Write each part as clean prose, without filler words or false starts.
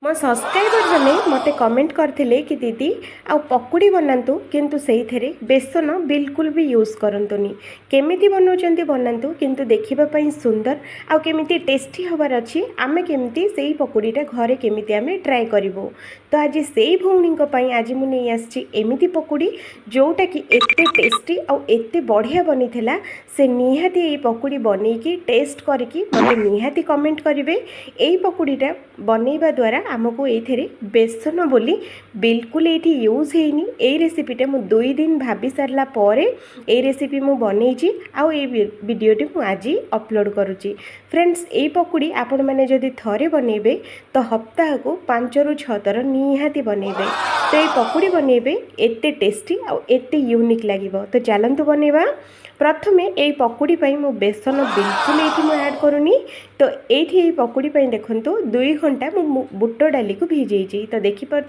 मो सब्सक्राइबर जने मते कमेंट करथिले कि दीदी आ पकुड़ी बनातु किंतु सेही थेरे बेसन बिल्कुल भी यूज करंतुनी केमिति बनौचंती बनातु किंतु देखिबा पई सुंदर आ केमिति टेस्टी हबार अछि आमे केमिति सेही पकुड़ीटा घरे केमिति आमे ट्राई करिवो। तो आज सेही भौणी पई आज मु नै आछि एमिति पकुड़ी जोटा कि एते टेस्टी आ एते बढ़िया बनिथिला से निहाती ए पकुड़ी बनेकी टेस्ट करके मते निहाती कमेंट करिवे। एई पकुड़ीटा बनैबा द्वारा आमको ये बेसन बोली बिल्कुल ये यूज होनी। ये रेसिपीटा मु 2 दिन भाभी सारा पर ये रेसिपी मु बनई आउ ये वीडियोटी मु आज अपलोड करुच्ची। फ्रेंड्स ये पकुड़ी आपण मैंने जदि थरे बनइबे तो हप्ताह को 5 ରୁ 6 थर निहाती बनइबे तो ये पकुड़ी बनइबे एते टेस्टी आउ एते यूनिक लागिबो। तो चलंतु बनइबा। प्रथमे ये पकुड़ी पाई मु बेसन बिल्कुल ये ऐड करूनी। तो ये पकुड़ी पाई देखंतु 2 घंटा मु बुट डाली को भिजई तो देखिपे।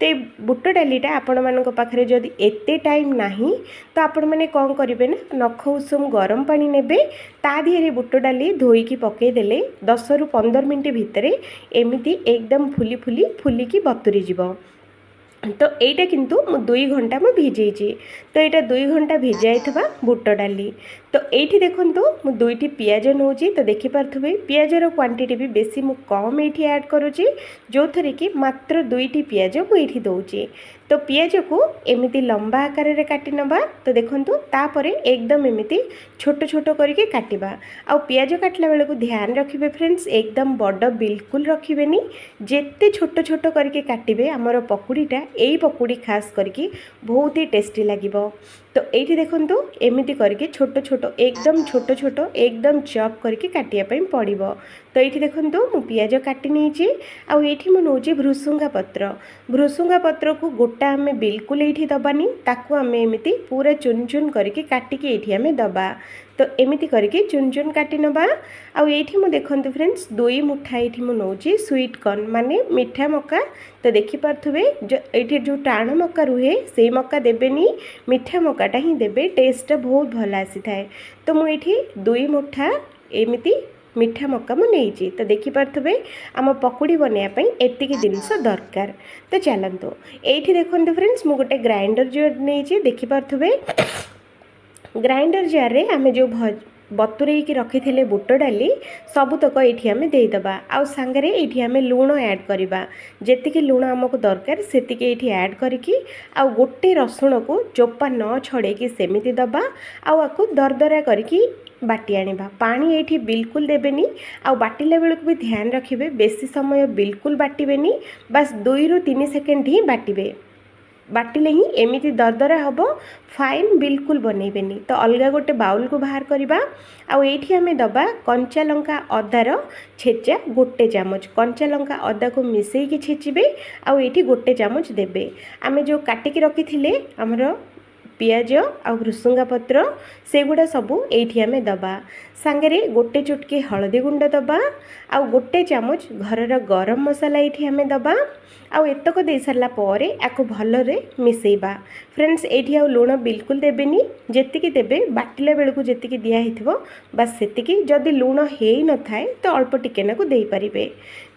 तो बुट डालीटा आपण मान पाखे जदि एते टाइम नाही तो आपण मैंने कौन करेंगे ना नख उषुम गरम पानी नेबे ता दिहरे बुट डाली धोईकी पकईदेले 10 ରୁ 15 मिनट भितर एमती एकदम फुली फुली फुलिकी बतुरी जीव। तो এইটা কিন্তু মু 2 ঘন্টা মু ভিজেইছি। তো এটা 2 ঘন্টা ভিজাইଥିବା বুট ডালি। তো এইটি দেখন্তু মু 2টি পিয়াজ নউছি। তো দেখি পারথুবে পিয়াজर क्वांटिटी भी बेसी मु कम एठी ऐड करूची जो थरे कि मात्र 2टी पियाज मु एठी दउची। तो पियाज को एमिति लंबा आकार रे काटी नबा। तो देखंतु तापरे एकदम एमिति छोट छोट करके काटिबा। आ पियाज काटला बेले को ध्यान रखिबे फ्रेंड्स एकदम बड़ बिल्कुल रखिबेनी जेते छोट छोट करके काटिबे हमर पकुड़ीटा यही पकुड़ी खास करके बहुत ही टेस्टी लगिबो। तो ये देखंतु एमिति करके छोट छोट एकदम चॉप करके काटिया पई पड़िबो। तो ये देखंतु मु पियाज काटी नैची आ एठी मु नौची भृसुंगा पत्र को गोटा आमे बिल्कुल एठी दबानी ताकू आमे एमिति पूरा चुन चुन करके काटिकी एठी आमे दबा। तो एमिति करके चुन चुन काटी नबा। आ एठी मु देखंतु फ्रेंड्स 2 मुठा एठी मु नौची स्वीट कॉर्न माने मीठा मक्का। तो देखि पारथुबे एठी जो टाण मक्का रुहे से मक्का देबेनी मीठा मक्काटा ही देबे टेस्ट बहुत भल आसी थाए। तो मु एठी 2 मुठा एमिति मीठा मक्का मु नैची। तो देखि पारथुबे आम पकुड़ी बनैया पई एतिकी जिनिस दरकार। तो चलंतु एठी देखंतु फ्रेंड्स मु गोटे ग्राइंडर जार नैची। देखि पारथुबे ग्राइंडर जार रे आमे जो बतुरे की रखी थे बुट डाली सबुतक ये आम देदबा। आ सांगरे ये आम लुण ऐड करवा जी लुण आमको दरकार से ऐड करके आ गोटे रसुण को चोपा न छड़ेकी सेमिति दबा। आपको दरदरा करके बाटी आनिबा। पानी ये बिल्कुल देबेनी। आ बाटिला बेलू भी ध्यान रखिए बेसी समय बिल्कुल बाटिबेनी बस 2 ରୁ 3 सेकेंड ही बाटिबे। बाटिले ही एमिति दरदरा हम फाइन बिल्कुल बनइबेनी। तो अलगा गोटे बाउल को बाहर करवा। आ एठी आमे दबा कंचा लंका अदार छेचा गोटे चामच कंचा लंका अदा को मिसेकी छेचिबे। आ एठी गोटे चामच देबे। आमे जो काटिकी रखी थिले हमर पियाज आ भृसुंगा पत्र से गुड़ा सबू एठी आमे दबा। सांगरे गोटे चुटकी हलदी गुंड दबा। आ गोटे चामच घरर गरम मसाला एठी आमे दबा। आ एतक दे सारा पर आपको भलरे मिसेबा। फ्रेंड्स एठी आ लुण बिल्कुल देबेनी जेतिकी देबे बाटिला बेलू जेतिकी दिया हिथिबो बस सेतिकी। जदि लुण हेई न थाए तो अल्प टिके नाकु देई परिबे।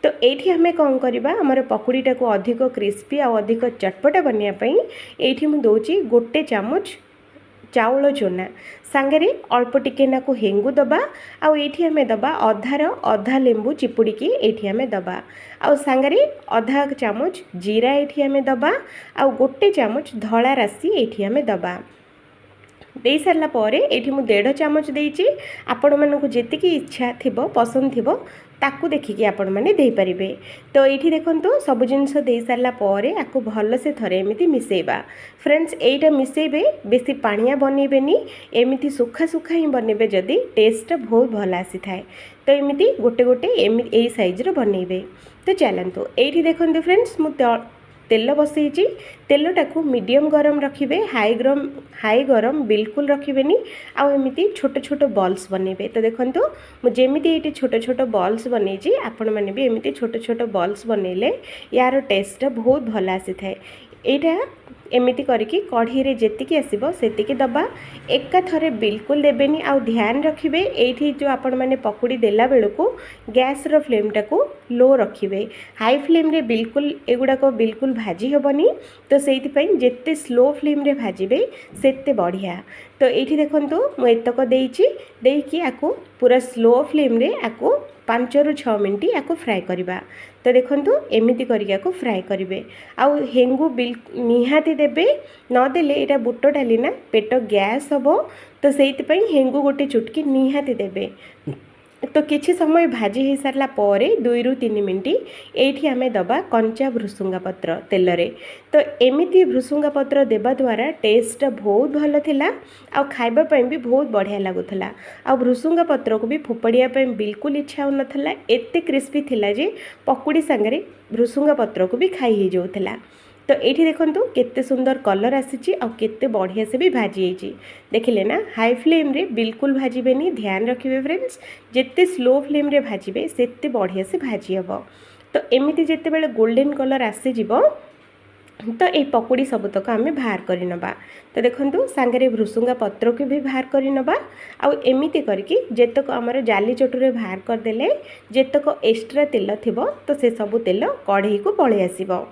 तो एठी हमें कौन करबा हमर पकुड़ीटा को अधिक क्रिस्पी आ अधिक चटपटा बनिया पई एठी मु दोची गोटे चामच चाउल चूना सांगरे अल्प टिके नाकु हेंगु दबा। आ एठी हमें दबा अधा लेंबू चिपुड़ी एठी हमें दबा। आ सांगरे अधा चामच जीरा एठी हमें दबा। आ गोटे चामच धला राशि एठी हमें दबा। दे सारा पर एठी मु 1.5 चामच देइची। आपण मानकु जेतिकी इच्छा थिबो पसंद थिबो ताकू देखिकी आपण माने देई परिबे। तो एठी देखंतु सब जिनिस दे सारा पर आपको भल से थरे एमिति मिसेबा। फ्रेंड्स एटा मिसेबे बेसी पानिया बनइबेनी एमिति सुखा सुखा ही बनइबे जदि टेस्ट बहुत भल आसी थाए। तो एमिति गोटे गोटे एमिति एई साइज रो बनइबे। तो चलंतु एठी देखंतु फ्रेंड्स मु तेल बसईची। तेलटा को मीडियम गरम रखिबे हाई गरम बिल्कुल रखिबेनी। आ एमिति छोट छोट बॉल्स बनइबे। तो देखंतु मु जेमिति एटी छोट छोट बॉल्स बनईची आपण माने भी एमिति छोट छोट बॉल्स बनइले यार टेस्ट बहुत भल आसी थाए। ଏଇଟା एमती करके कढ़ी रे जेतिकी आसीबो सेतिकी दबा एका थरे बिल्कुल देबेनी आउ ध्यान रखिबे एठी जो आपण माने पकुड़ी देला बेलको गैस रो फ्लेम टाको लो रखिबे हाई फ्लेम रे बिल्कुल एगुडा को बिल्कुल भाजी हेबनी तो सेति पई जेते स्लो फ्लेम रे भाजिबे सेते बढ़िया। तो एठी देखंतु मु एतक देइची देइकी आको पूरा स्लो फ्लेम रे आको 5 ରୁ 6 मिनट या फ्राए करवा। तो देखो एमती करके फ्राए करेंगे आउ हेंगु निहाती देबे नदेले यहाँ बुट डाली ना पेट गैस हम तो से हेंगु गोटे चुटकी निहाती देबे। तो किछि समय भाजी हो सारा पर 2 ରୁ 3 मिनट एठी आमे दबा कंचा भृसुंगा पत्र तेल रे। तो एमिति भृसुंगा पत्र देबा द्वारा टेस्ट बहुत भल थिला आ खाइबा पई भी बहुत बढ़िया लागुथला आ भृसुंगा पत्र को भी फोपड़िया पई बिल्कुल इच्छा हो नथला एते क्रिस्पी थिला जे पकुड़ी संगरे भृसुंगा पत्र को भी खाई ही जाउथला। तो ये देखो केते सुंदर कलर आसी आ केते बढ़िया से भी भाजी होइछि देखिले ना। हाई फ्लेम रे बिल्कुल भाजबेनी ध्यान रखिए फ्रेंड्स जिते स्लो फ्लेम रे भाजबे सेते बढ़िया से भाजी हम। तो एमिति जेते बेले गोल्डन कलर आसी जिवो तो ये पकुड़ी सबतक आम बाहर कर नबा। तो देखो सांगरे भृसुंगा पत्र को भी बाहर कर नबा आउ एमिति करके जेतक आमर जाली चटुरे बाहर करदेले जेतक एक्स्ट्रा तेल थिबो तो से सब तेल कढ़ई को पळे आसीबो।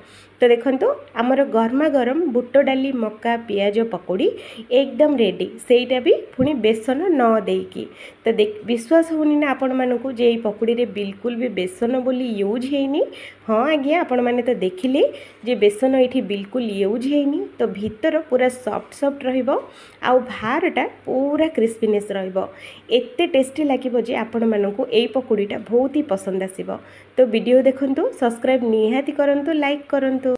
तो देखो आमर गरमा गरम बुट डाली मक्का पियाज पकोड़ी एकदम रेडी सेटा भी पुणी बेसन न देकी। तो विश्वास होनी ना आपण मानकु जे पकोड़ी रे बिल्कुल भी बेसन बोली यूज हेनी। हाँ आज्ञा आपण माने तो देखिले जे बेसन ये बिल्कुल यूज हेनी तो भीतर पूरा सॉफ्ट सॉफ्ट रहिबो आउ बाहरटा पूरा क्रिस्पीनेस रहिबो एते टेस्टी लागिबो जे आपण मानकु एई पकोड़ीटा बहुत ही पसंद आसीबो। तो वीडियो देखंतु सब्सक्राइब निहाती करंतु लाइक करंतु।